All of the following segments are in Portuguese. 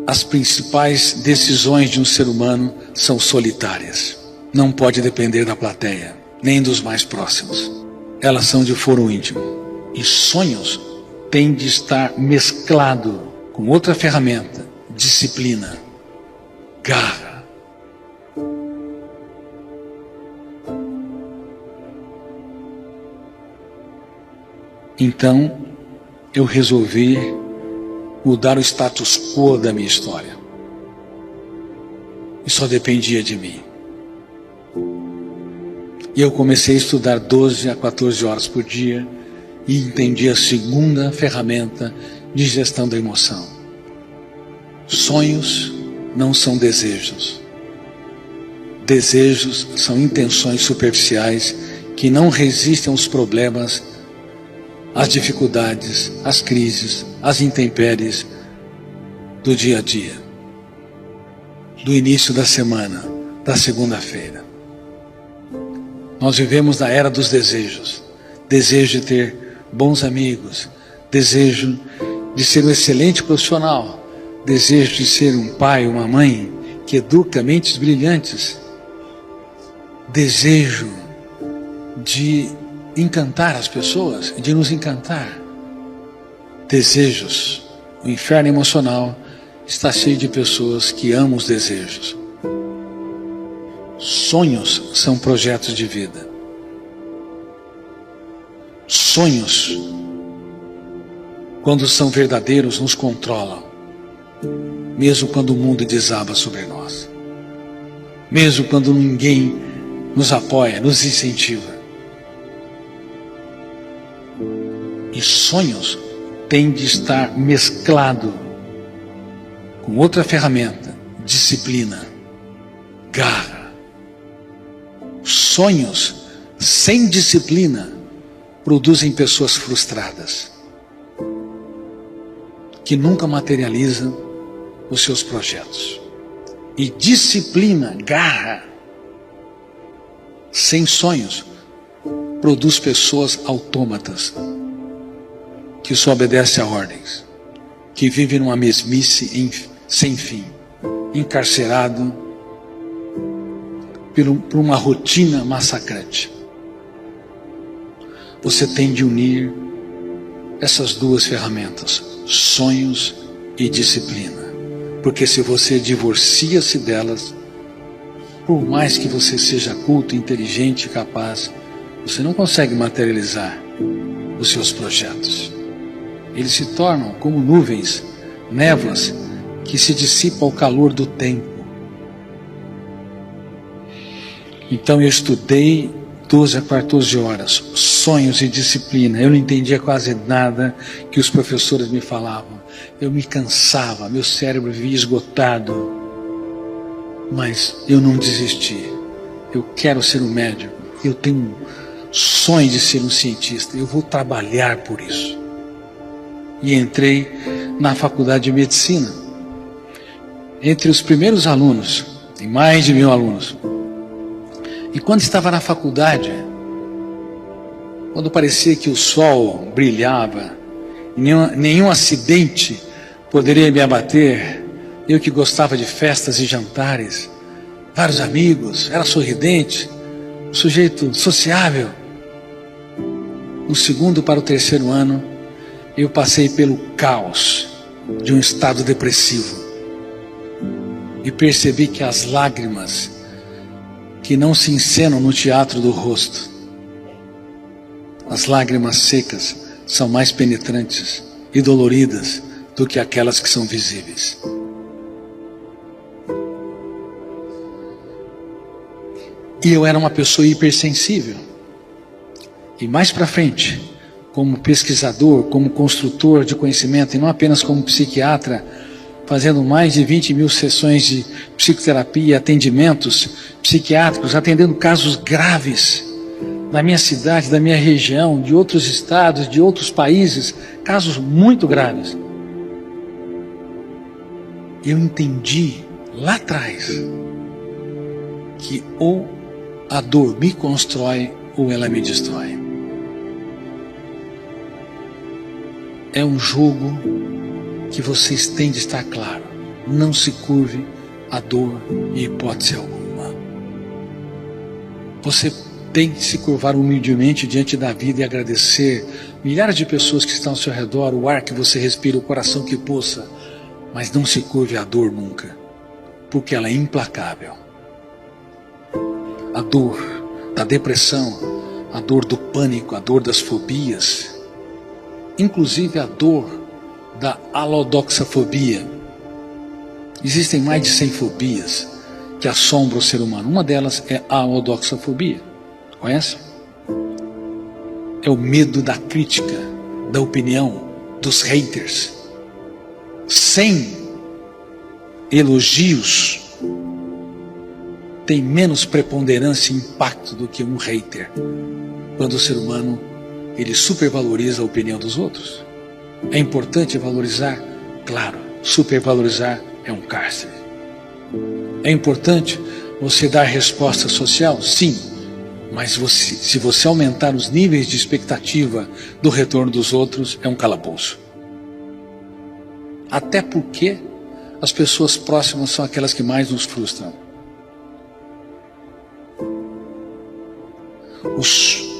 as principais decisões de um ser humano são solitárias. Não pode depender da plateia, nem dos mais próximos. Elas são de foro íntimo. E sonhos têm de estar mesclado com outra ferramenta, disciplina, garra. Então, eu resolvi mudar o status quo da minha história. E só dependia de mim. E eu comecei a estudar 12 a 14 horas por dia e entendi a segunda ferramenta de gestão da emoção. Sonhos não são desejos. Desejos são intenções superficiais que não resistem aos problemas, às dificuldades, às crises, às intempéries do dia a dia, do início da semana, da segunda-feira. Nós vivemos na era dos desejos. Desejo de ter bons amigos, desejo de ser um excelente profissional, desejo de ser um pai, uma mãe que educa mentes brilhantes, desejo de encantar as pessoas, de nos encantar. Desejos. O inferno emocional está cheio de pessoas que amam os desejos. Sonhos são projetos de vida. Sonhos, quando são verdadeiros, nos controlam, mesmo quando o mundo desaba sobre nós, mesmo quando ninguém nos apoia, nos incentiva. E sonhos têm de estar mesclado com outra ferramenta, disciplina, garra. Sonhos sem disciplina produzem pessoas frustradas, que nunca materializam os seus projetos. E disciplina, garra, sem sonhos, produz pessoas autômatas, que só obedecem a ordens, que vivem numa mesmice sem fim, encarcerado por uma rotina massacrante. Você tem de unir essas duas ferramentas, sonhos e disciplina, porque se você divorcia-se delas, por mais que você seja culto, inteligente e capaz, você não consegue materializar os seus projetos. Eles se tornam como nuvens, névoas, que se dissipam ao calor do tempo. Então eu estudei 12 a 14 horas, sonhos e disciplina. Eu não entendia quase nada que os professores me falavam. Eu me cansava, meu cérebro vivia esgotado. Mas eu não desisti. Eu quero ser um médico. Eu tenho um sonho de ser um cientista. Eu vou trabalhar por isso. E entrei na faculdade de medicina. Entre os primeiros alunos, tem mais de 1000 alunos. E quando estava na faculdade, quando parecia que o sol brilhava, nenhum acidente poderia me abater, eu que gostava de festas e jantares, vários amigos, era sorridente, um sujeito sociável. No segundo para o terceiro ano, eu passei pelo caos de um estado depressivo e percebi que as lágrimas que não se encenam no teatro do rosto, as lágrimas secas são mais penetrantes e doloridas do que aquelas que são visíveis. E eu era uma pessoa hipersensível. E mais para frente, como pesquisador, como construtor de conhecimento, e não apenas como psiquiatra, fazendo mais de 20.000 sessões de psicoterapia, atendimentos psiquiátricos, atendendo casos graves da minha cidade, da minha região, de outros estados, de outros países, casos muito graves. Eu entendi lá atrás que ou a dor me constrói ou ela me destrói. É um jogo que vocês têm de estar claro. não se curve à dor em hipótese alguma. Você tem que se curvar humildemente diante da vida e agradecer milhares de pessoas que estão ao seu redor, o ar que você respira, o coração que pulsa, mas não se curve à dor nunca, porque ela é implacável. A dor da depressão, a dor do pânico, a dor das fobias, inclusive a dor da alodoxafobia. Existem mais de 100 fobias que assombram o ser humano. Uma delas é a alodoxafobia. Conhece? É o medo da crítica, da opinião, dos haters. Sem elogios tem menos preponderância e impacto do que um hater. Quando o ser humano ele supervaloriza a opinião dos outros. É importante valorizar? Claro. Supervalorizar é um cárcere. É importante você dar resposta social? Sim. Mas se você aumentar os níveis de expectativa do retorno dos outros, é um calabouço. Até porque as pessoas próximas são aquelas que mais nos frustram.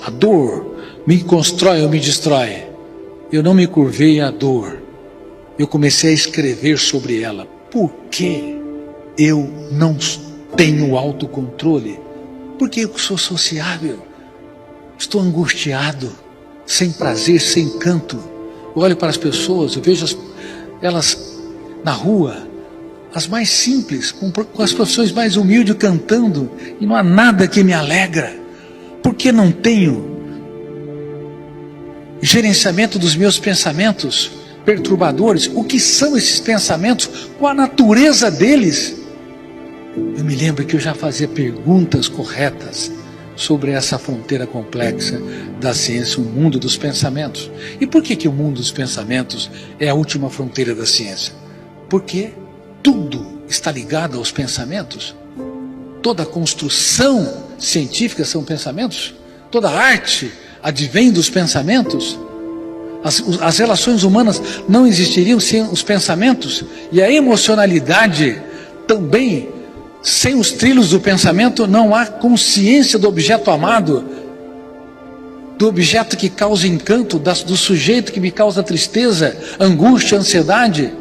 A dor me constrói ou me destrói. Eu não me curvei à dor. Eu comecei a escrever sobre ela. Por que eu não tenho autocontrole? Porque eu sou sociável. Estou angustiado, sem prazer, sem canto. Eu olho para as pessoas, eu vejo elas na rua, as mais simples, com as profissões mais humildes cantando, e não há nada que me alegra. Porque não tenho gerenciamento dos meus pensamentos perturbadores? O que são esses pensamentos? Qual a natureza deles? Eu me lembro que eu já fazia perguntas corretas sobre essa fronteira complexa da ciência, o mundo dos pensamentos. E por que o mundo dos pensamentos é a última fronteira da ciência? Porque tudo está ligado aos pensamentos. Toda a construção científica são pensamentos. Toda a arte advém dos pensamentos. As relações humanas não existiriam sem os pensamentos. E a emocionalidade também. Sem os trilhos do pensamento não há consciência do objeto amado, do objeto que causa encanto, do sujeito que me causa tristeza, angústia, ansiedade.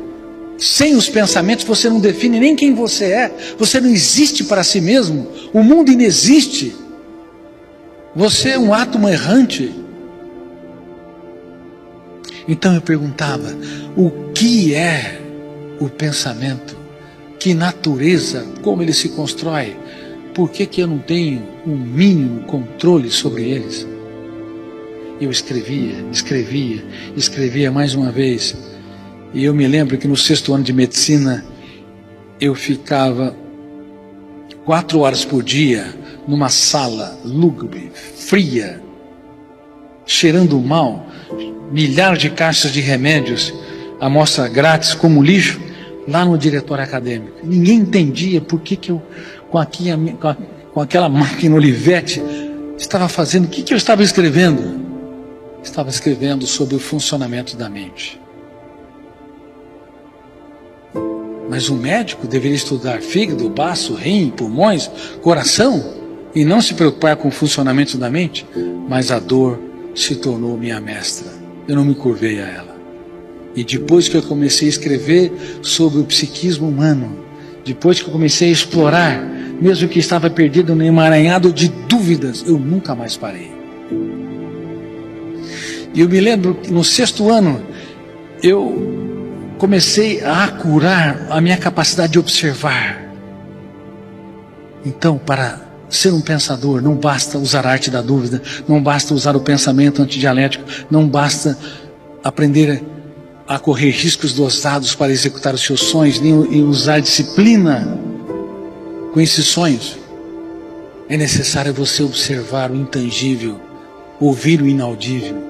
Sem os pensamentos você não define nem quem você é. Você não existe para si mesmo. O mundo inexiste. Você é um átomo errante. Então eu perguntava, o que é o pensamento? Que natureza, como ele se constrói? Por que eu não tenho um mínimo controle sobre eles? Eu escrevia mais uma vez. E eu me lembro que no 6º ano de medicina, eu ficava 4 horas por dia numa sala lúgubre, fria, cheirando mal, milhares de caixas de remédios, amostra grátis como lixo, lá no diretório acadêmico. Ninguém entendia por que eu, com aquela máquina Olivetti, estava fazendo, o que eu estava escrevendo? Estava escrevendo sobre o funcionamento da mente. Mas o médico deveria estudar fígado, baço, rim, pulmões, coração, e não se preocupar com o funcionamento da mente. Mas a dor se tornou minha mestra. Eu não me curvei a ela. E depois que eu comecei a escrever sobre o psiquismo humano, depois que eu comecei a explorar, mesmo que estava perdido no emaranhado de dúvidas, eu nunca mais parei. E eu me lembro que no 6º ano, eu comecei a curar a minha capacidade de observar. Então, para ser um pensador, não basta usar a arte da dúvida, não basta usar o pensamento antidialético, não basta aprender a correr riscos dosados para executar os seus sonhos, nem usar disciplina com esses sonhos. É necessário você observar o intangível, ouvir o inaudível.